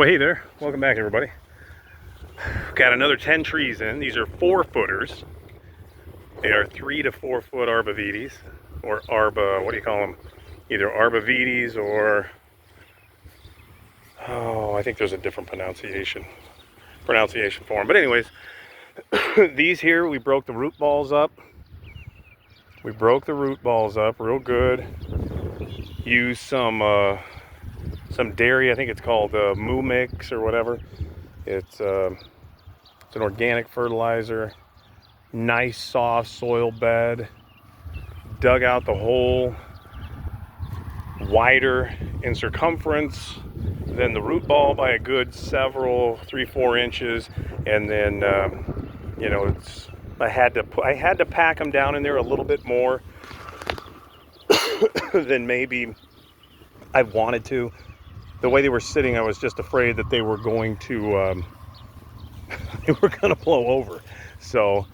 Well, hey there. Welcome back, everybody. Got another 10 trees in. These are 4-footers. They are 3 to 4 foot Arborvitaes, or what do you call them? Either Arborvitaes or, oh, I think there's a different pronunciation for them. But anyways, these here, we broke the root balls up. We broke the root balls up real good. Used some dairy, I think it's called Moo Mix or whatever. It's an organic fertilizer. Nice soft soil bed. Dug out the hole wider in circumference than the root ball by a good 3-4 inches, and then you know, I had to pack them down in there a little bit more than maybe I wanted to. The way they were sitting, I was just afraid that they were going to blow over. So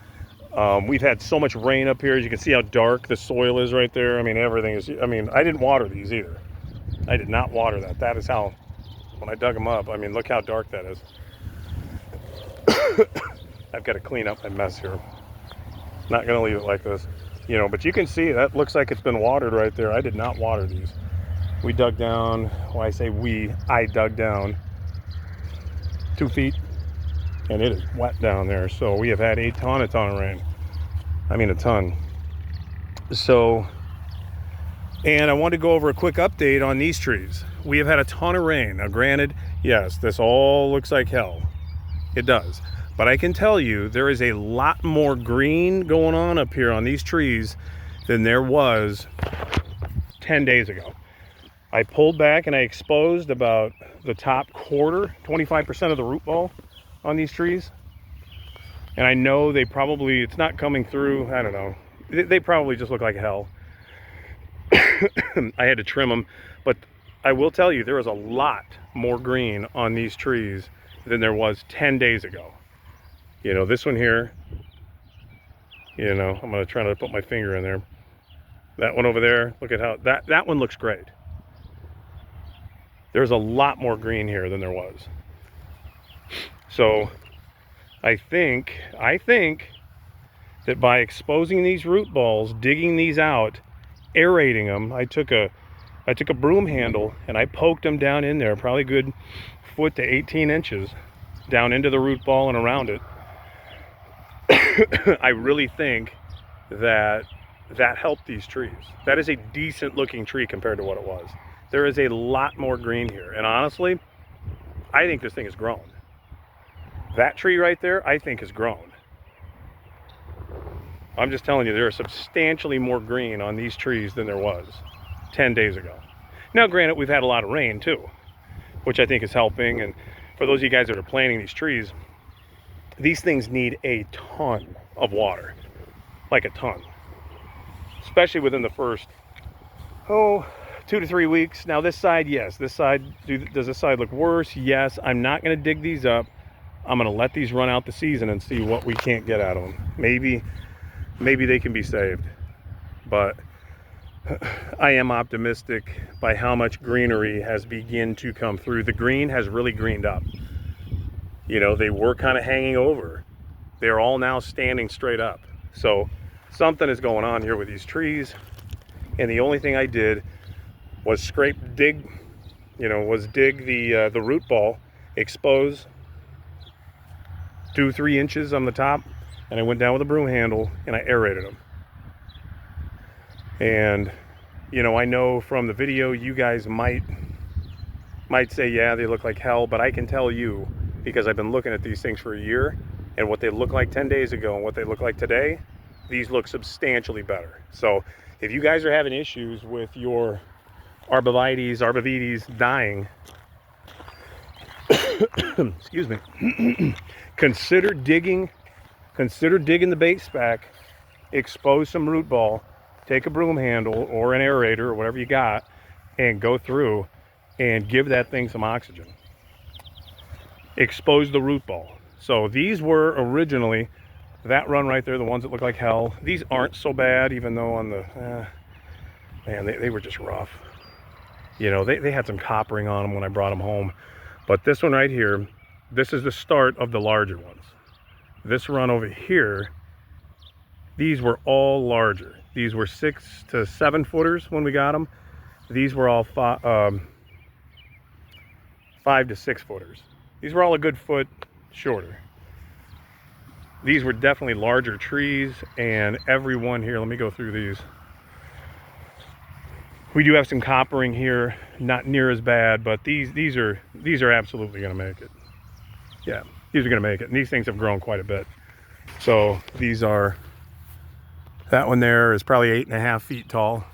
we've had so much rain up here. As you can see how dark the soil is right there. I mean, everything is, I mean, I didn't water these either. I did not water that. That is how, when I dug them up, I mean, look how dark that is. I've got to clean up my mess here. Not going to leave it like this, you know, but you can see that looks like it's been watered right there. I did not water these. We dug down, well, I say I dug down 2 feet, and it is wet down there. So we have had a ton of rain. I mean, a ton. So, and I want to go over a quick update on these trees. We have had a ton of rain. Now, granted, yes, this all looks like hell. It does. But I can tell you there is a lot more green going on up here on these trees than there was 10 days ago. I pulled back and I exposed about the top quarter, 25% of the root ball on these trees. And I know it's not coming through, I don't know. They probably just look like hell. I had to trim them, but I will tell you there is a lot more green on these trees than there was 10 days ago. You know, this one here, you know, I'm going to try to put my finger in there. That one over there, look at how, that one looks great. There's a lot more green here than there was. So I think that by exposing these root balls, digging these out, aerating them, I took a broom handle and I poked them down in there, probably a good foot to 18 inches down into the root ball and around it. I really think that helped these trees. That is a decent looking tree compared to what it was. There is a lot more green here, and honestly, I think this thing has grown. That tree right there, I think, has grown. I'm just telling you, there is substantially more green on these trees than there was 10 days ago. Now, granted, we've had a lot of rain too, which I think is helping. And for those of you guys that are planting these trees, these things need a ton of water, like a ton, especially within the first, 2 to 3 weeks. Now this side, yes, does this side look worse? Yes. I'm not going to dig these up. I'm going to let these run out the season and see what we can't get out of them. Maybe they can be saved, but I am optimistic by how much greenery has begun to come through. The green has really greened up. You know, they were kind of hanging over. They're all now standing straight up. So something is going on here with these trees. And the only thing I did was dig the root ball, expose 2-3 inches on the top, and I went down with a broom handle and I aerated them. And you know, I know from the video you guys might say, yeah, they look like hell, but I can tell you, because I've been looking at these things for a year, and what they looked like 10 days ago and what they look like today, these look substantially better. So if you guys are having issues with your Arborvitaes dying, excuse me, consider digging the base back, expose some root ball, take a broom handle or an aerator or whatever you got, and go through and give that thing some oxygen. Expose the root ball. So these were originally, that run right there, the ones that look like hell. These aren't so bad, even though on the, man, they were just rough. You know, they had some coppering on them when I brought them home. But this one right here, this is the start of the larger ones. This run over here, these were all larger. These were 6 to 7 footers when we got them. These were all 5 to 6 footers. These were all a good foot shorter. These were definitely larger trees, and every one here, let me go through these. We do have some coppering here, not near as bad, but these are absolutely gonna make it. Yeah, these are gonna make it, and these things have grown quite a bit. So these are, that one there is probably 8.5 feet tall.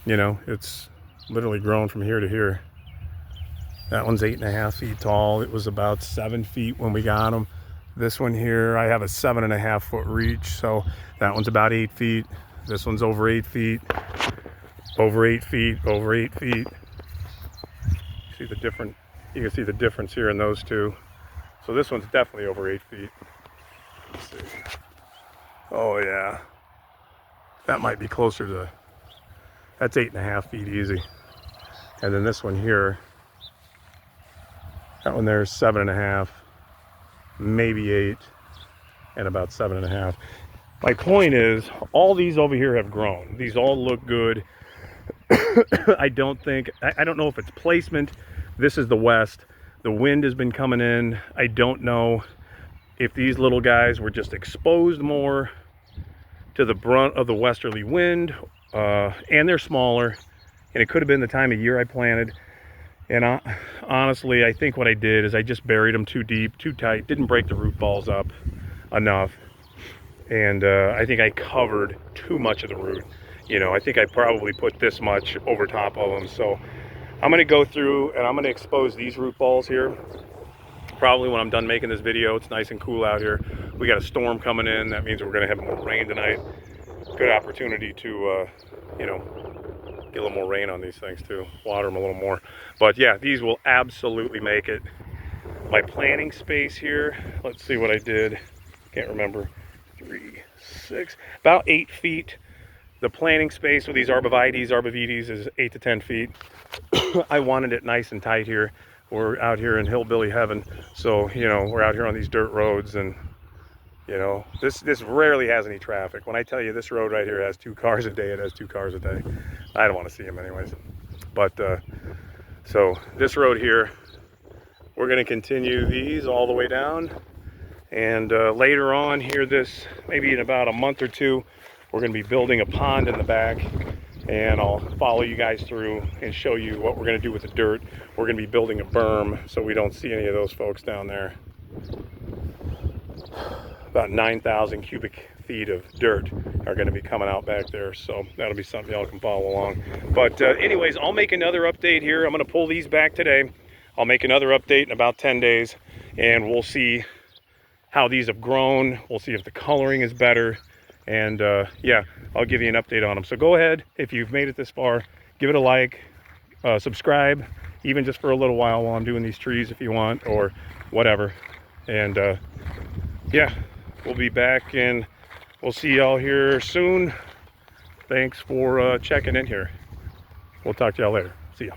You know, it's literally grown from here to here. That one's 8.5 feet tall. It was about 7 feet when we got them. This one here, I have a 7.5 foot reach, so that one's about 8 feet. This one's over 8 feet, over 8 feet, over 8 feet. See the different, you can see the difference here in those two. So this one's definitely over 8 feet. Let's see. Oh yeah, that might be closer to, that's 8.5 feet easy. And then this one here, that one there is 7.5, maybe 8, and about 7.5. My point is, all these over here have grown. These all look good. I don't know if it's placement. This is the west. The wind has been coming in. I don't know if these little guys were just exposed more to the brunt of the westerly wind, and they're smaller, and it could have been the time of year I planted. And honestly, I think what I did is I just buried them too deep, too tight, didn't break the root balls up enough. And I think I covered too much of the root. You know, I think I probably put this much over top of them. So I'm gonna go through and I'm gonna expose these root balls here. Probably when I'm done making this video. It's nice and cool out here. We got a storm coming in. That means we're gonna have more rain tonight. Good opportunity to, you know, get a little more rain on these things too. Water them a little more. But yeah, these will absolutely make it. My planting space here, let's see what I did. Can't remember. 3, 6, about 8 feet. The planting space with these Arborvitaes is 8 to 10 feet. I wanted it nice and tight here. We're out here in hillbilly heaven, so you know we're out here on these dirt roads, and you know this rarely has any traffic. When I tell you this road right here has 2 cars a day, it has 2 cars a day. I don't want to see them anyways. But so this road here, we're going to continue these all the way down. And later on here, maybe in about a month or 2, we're going to be building a pond in the back, and I'll follow you guys through and show you what we're going to do with the dirt. We're going to be building a berm so we don't see any of those folks down there. About 9,000 cubic feet of dirt are going to be coming out back there, so that'll be something y'all can follow along. But anyways, I'll make another update here. I'm going to pull these back today. I'll make another update in about 10 days, and we'll see how these have grown. We'll see if the coloring is better, and yeah, I'll give you an update on them. So go ahead, if you've made it this far, give it a like, subscribe, even just for a little while I'm doing these trees if you want, or whatever. And yeah, we'll be back, and we'll see y'all here soon. Thanks for checking in here. We'll talk to y'all later. See ya.